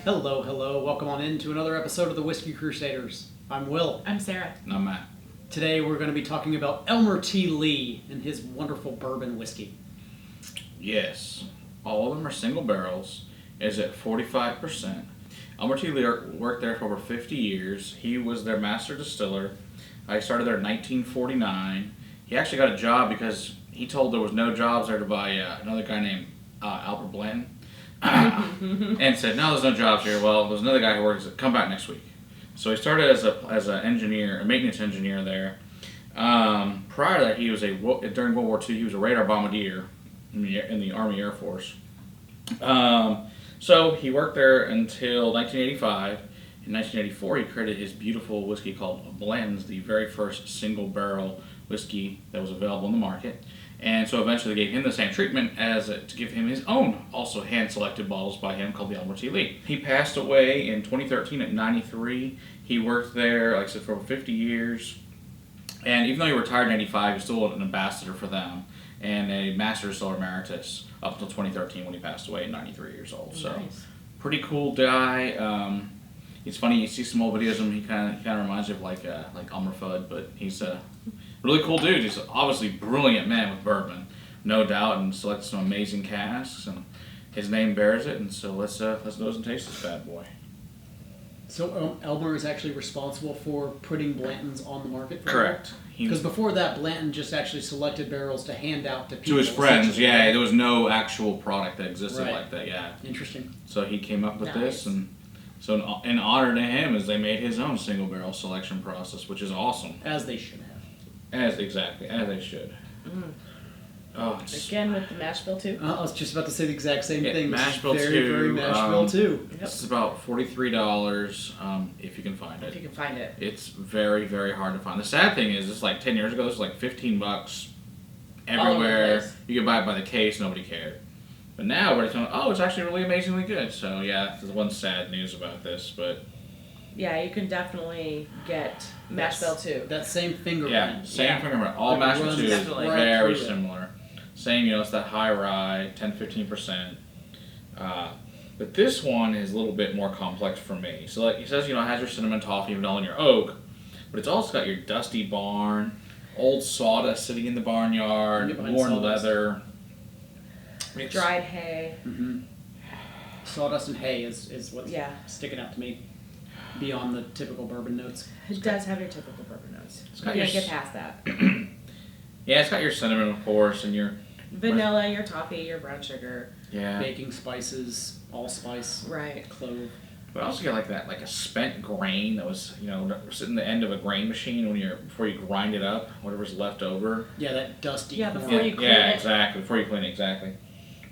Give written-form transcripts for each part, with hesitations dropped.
Hello, hello. Welcome on in to another episode of the Whiskey Crusaders. I'm Will. I'm Sarah. And I'm Matt. Today we're going to be talking about Elmer T. Lee and his wonderful bourbon whiskey. Yes, all of them are single barrels. Is at 45%. Elmer T. Lee worked there for over 50 years. He was their master distiller. I started there in 1949. He actually got a job because he told there was no jobs there to buy another guy named Albert Blanton. And said, no, there's no jobs here. Well, there's another guy who works. Come back next week. So he started as an engineer, a maintenance engineer there. Prior to that, he was during World War II, he was a radar bombardier in the Army Air Force. So he worked there until 1985. In 1984, he created his beautiful whiskey called Blanton's, the very first single barrel whiskey that was available in the market. And so eventually they gave him the same treatment to give him his own, also hand-selected bottles by him called the Elmer T. Lee. He passed away in 2013 at 93. He worked there, like I said, for over 50 years. And even though he retired in 85, he was still an ambassador for them and a Master Distiller Emeritus up until 2013 when he passed away at 93 years old. So, nice. Pretty cool guy. It's funny, you see some old videos of him, he kind of reminds you of like Elmer Fudd, but he's a really cool dude. He's obviously a brilliant man with bourbon, no doubt, and selected some amazing casks, and his name bears it, and so let's nose and taste this bad boy. So Elmer is actually responsible for putting Blanton's on the market? Correct. Because before that, Blanton just actually selected barrels to hand out to people. To his friends, yeah. There was no actual product that existed like that, yeah. Interesting. So he came up with this, and so in honor to him is they made his own single barrel selection process, which is awesome. As they should have. As they should. Mm. Oh, Again with the mash bill too. I was just about to say the exact same thing. Mash bill very, very mash bill too. Yep. This is about $43 if you can find it. If you can find it. It's very, very hard to find. The sad thing is, it's like 10 years ago, this was like $15 everywhere. You could buy it by the case, nobody cared. But now everybody's going, oh, it's actually really amazingly good. So yeah, there's one sad news about this, but yeah, you can definitely get mash bill too. That same fingerprint. Yeah, same fingerprint. All mash bill too is very similar. Same, it's that high rye, 10-15%. But this one is a little bit more complex for me. So like he says, it has your cinnamon, toffee, vanilla, and your oak, but it's also got your dusty barn, old sawdust sitting in the barnyard, worn leather. Dried hay. Mm-hmm. Sawdust and hay is what's sticking out to me beyond the typical bourbon notes. It does have your typical bourbon notes. You can't get past that. Yeah, it's got your cinnamon, of course, and your vanilla, your toffee, your brown sugar. Yeah. Baking spices, allspice. Right. Clove. But I also get like that, like a spent grain that was, sitting in the end of a grain machine before you grind it up, whatever's left over. Yeah, that dusty. Yeah, before you clean it. Yeah, exactly. Before you clean it, exactly.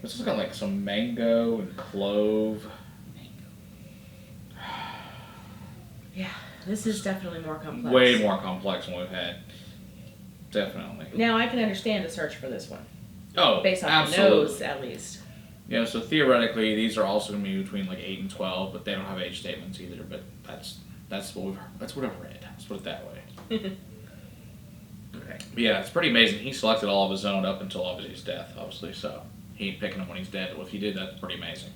This has got like some mango and clove. Yeah, this is definitely more complex. Way more complex than we've had. Definitely. Now I can understand a search for this one. Oh, based on absolutely. the nose, at least. Yeah, so theoretically, these are also going to be between like 8 and 12, but they don't have age statements either. But that's what I've read. Let's put it that way. Okay. But yeah, it's pretty amazing. He selected all of his own up until obviously his death, obviously. So he ain't picking them when he's dead. Well, if he did, that's pretty amazing.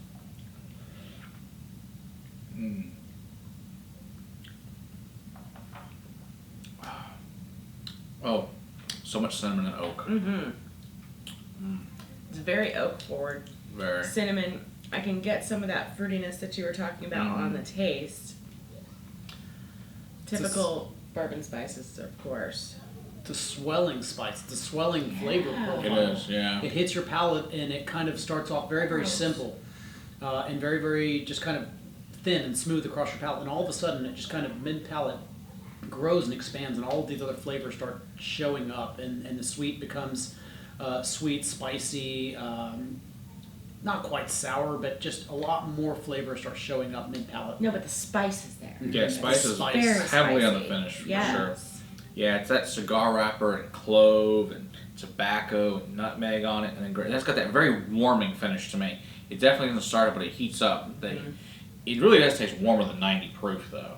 Mm. Oh, so much cinnamon and oak. Mm-hmm. Mm. It's very oak forward. Very. Cinnamon. I can get some of that fruitiness that you were talking about on the taste. Typical bourbon spices, of course. The swelling spice, the swelling flavor profile. It is, yeah. It hits your palate and it kind of starts off very, very simple and very, very just kind of thin and smooth across your palate. And all of a sudden, it just kind of mid-palate grows and expands, and all of these other flavors start showing up, and the sweet becomes sweet, spicy, not quite sour, but just a lot more flavor starts showing up mid-palate. No, but the spice is there. Yeah, spice is very heavily spicy. on the finish, for sure. Yeah, it's that cigar wrapper and clove and tobacco and nutmeg on it, and then that's got that very warming finish to me. It definitely doesn't start up, but it heats up. It really does taste warmer than 90 proof, though.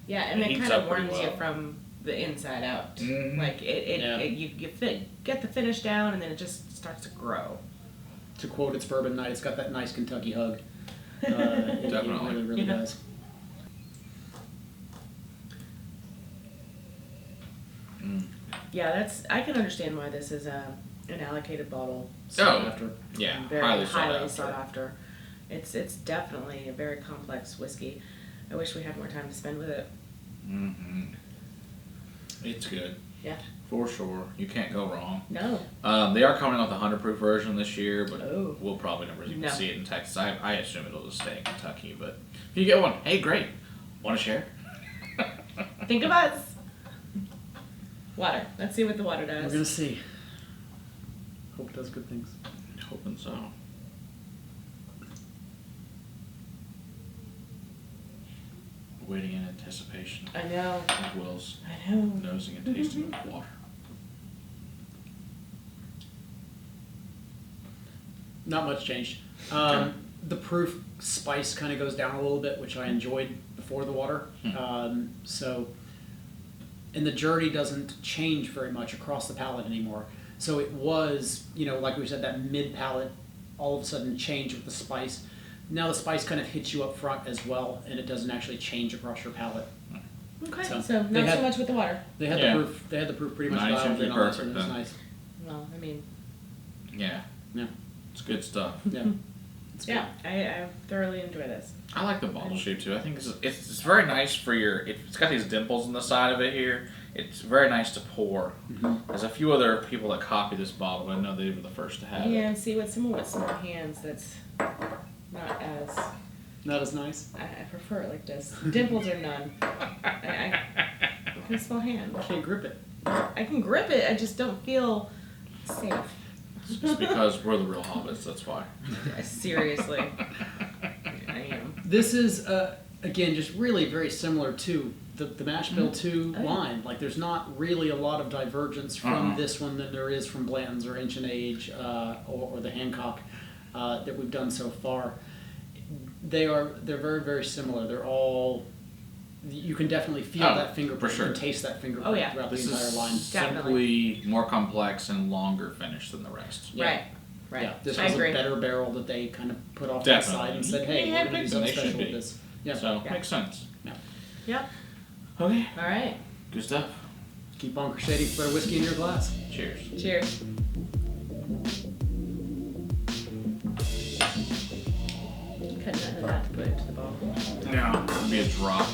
Yeah, and it kind of warms you from the inside out. Mm-hmm. Like you get the finish down, and then it just starts to grow. To quote its bourbon night, it's got that nice Kentucky hug. It Definitely. really, really Yeah. does. Yeah, I can understand why this is an allocated bottle. Oh, After. yeah, Very highly highly sought after. sought after. It's definitely a very complex whiskey. I wish we had more time to spend with it. It's good. Yeah. For sure. You can't go wrong. No. They are coming out with a 100 proof version this year, but Oh. we'll probably never even No. see it in Texas. I assume it'll just stay in Kentucky, but if you get one, hey, great. Want to share? Think of us. Water. Let's see what the water We're does. gonna see. Hope it does good things. Hoping so. Waiting in anticipation I know. of Will's I know. nosing and tasting of water. Not much changed. The proof spice kind of goes down a little bit, which I enjoyed before the water. So, and the journey doesn't change very much across the palate anymore. So it was, like we said, that mid palate all of a sudden changed with the spice. Now the spice kind of hits you up front as well, and it doesn't actually change across your palate. Okay. So, So they not had- so much with the water. They had Yeah. the proof. They had the proof pretty much Nice, dialed in on this perfect one. It was then. nice. Well, I mean, Yeah, Yeah, it's good stuff. yeah. It's yeah, I thoroughly enjoy this. I like the bottle shape too. I think it's very nice for it's got these dimples on the side of it here. It's very nice to pour. There's a few other people that copy this bottle, but I know they were the first to have Yeah, it. and see with someone with small hands, that's not as. Not as nice. I prefer it like this. Dimples or none. I have a small hand. Can't grip it. I can grip it. I just don't feel safe. It's because we're the real hobbits. That's why. Seriously, I am. This is again just really very similar to the Mash Bill 2 Oh, yeah. line. Like there's not really a lot of divergence from this one than there is from Blanton's or Ancient Age or the Hancock that we've done so far. They're very, very similar. They're all, you can definitely feel Oh, that fingerprint for sure. and taste that fingerprint Oh, yeah. throughout This the entire is line. Definitely. simply more complex and longer finish than the rest. Yeah. Right. Yeah, this I was agree. a better barrel that they kind of put off to the Definitely. side and said, hey, Yeah, we're going to do they something should special be. with this. Yeah. So Yeah. makes sense. Yep. Okay. All right. Good stuff. Keep on crusading for better whiskey in your glass. Cheers. Cheers. Cut none of that to put into the bottle. No, it'll be a drop.